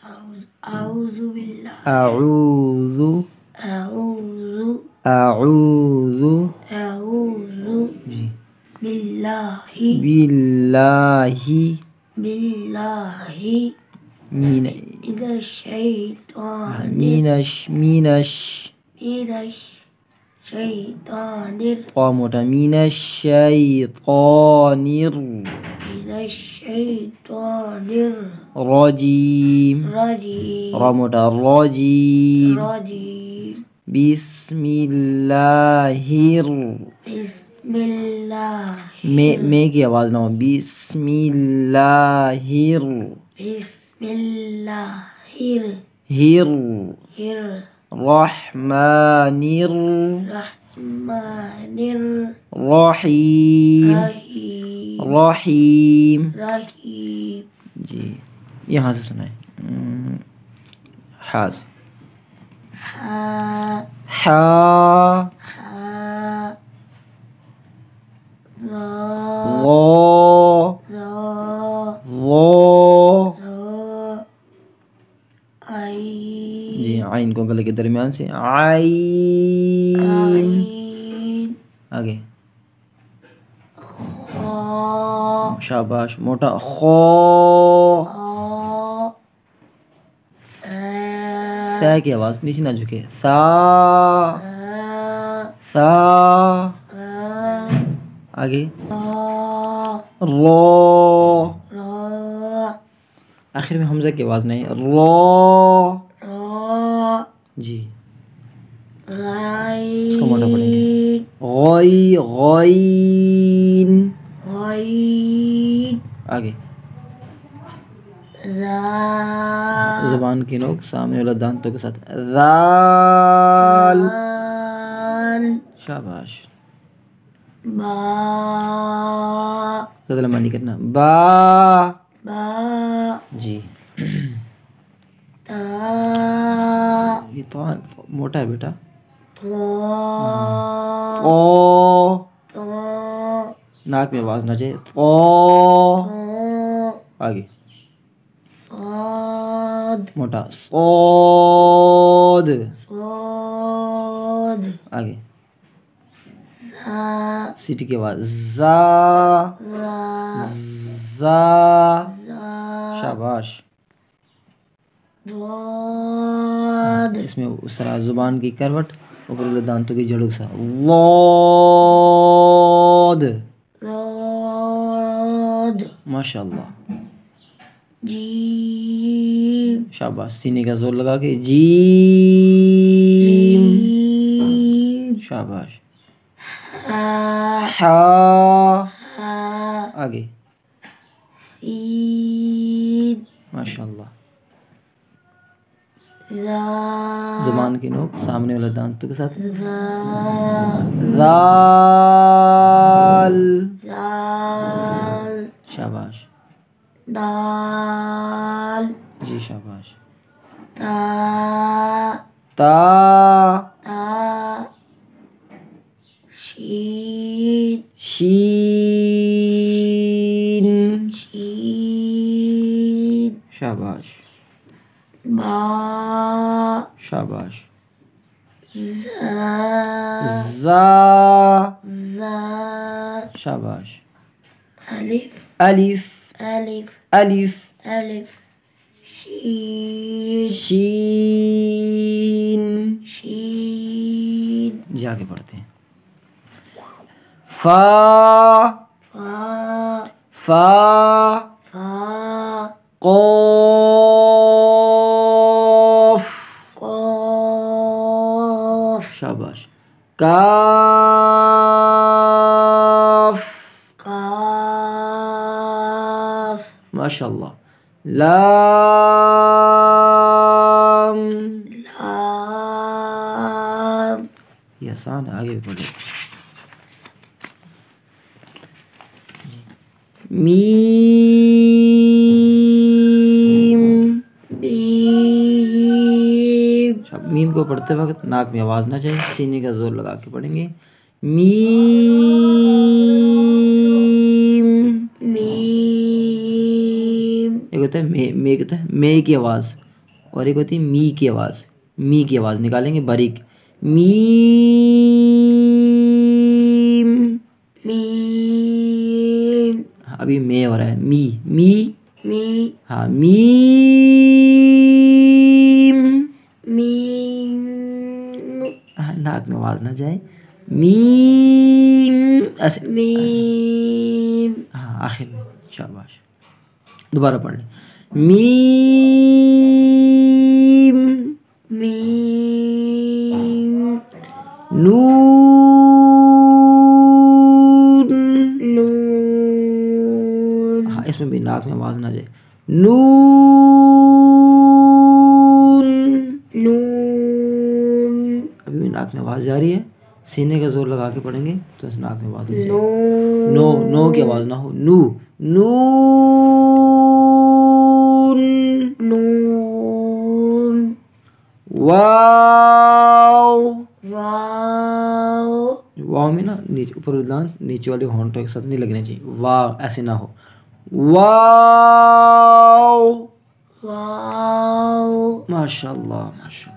आऊज़ु बिल्लाह अऊज़ु आऊज़ु अऊज़ु आऊज़ु जी बिल्लाहि बिल्लाहि बिल्लाहि मिन मिनश मिनश शैतानिर मोटा मिनश शैतानिर रजीम मोटा रजीम बिस्मिल्लाहिर में की आवाज ना हो बिस्मिल्लाहिर हिर रहमानिर रहीम रहीम जी यहाँ से सुनाए हा से हा जी आइन को गले के दरमियान से आइन आगे शाबाश मोटा खो सा की आवाज नीचे ना झुके सा सा आगे रो आखिर में हमजा की आवाज नहीं रो जी इसको मोटा पढ़ेंगे गॉइन आगे ज़ुबान की नोक सामने वाला दांतों के साथ दाल शाबाश ज़्यादा लंबा नहीं करना बा जी ये तो मोटा है बेटा नाक में आवाज ना जाए आगे मोटा सोद आगे सीटी की आवाज जा जा शाबाश इसमें उस तरह जुबान की करवट ऊपर वाले दांतों की जड़ों के साथ लौद माशाल्लाह शाबाश सीने का जोर लगा के जी शाबाश हा आगे माशाल्लाह जुबान की नोक सामने वाले दांतों के साथ दाल शाबाश जी शाबाश ता शीन शाबाश शाबाश जा शाबाश अलिफ शीन जी आगे पढ़ते हैं फा क़ाफ़ शाबाश काफ माशाल्लाह लाम ये आसान है आगे भी पढ़े मीम मीम को पढ़ते वक्त नाक में आवाज ना जाए सीने का जोर लगा के पढ़ेंगे मीम एक होता है मे कहता है मे की आवाज और एक होती है मी की आवाज़। मी की आवाज़ निकालेंगे बारीक, मीम। मीम हाँ, अभी मे हो रहा है, मी मी। मी हाँ, मीम। मीम हाँ, नाक में आवाज़ ना जाए, मीम ऐसे। मीम हाँ, आखिर में। शाबाश, दोबारा पढ़ लें, मीम। मीम नून। नून हाँ, इसमें भी नाक में आवाज़ ना जाए, नून। नून अभी भी नाक में आवाज़ जा रही है, सीने का जोर लगा के पढ़ेंगे तो इस नाक में आवाज़ नहीं नो जाएगी। नो, नो की आवाज़ ना हो, नू, नून। नून वाव। वाव वाव में ना नीचे ऊपर दांत नीचे वाले होंठों के साथ नहीं लगने चाहिए, वाव ऐसे ना हो, वाव। वाव माशाल्लाह माशाल्लाह।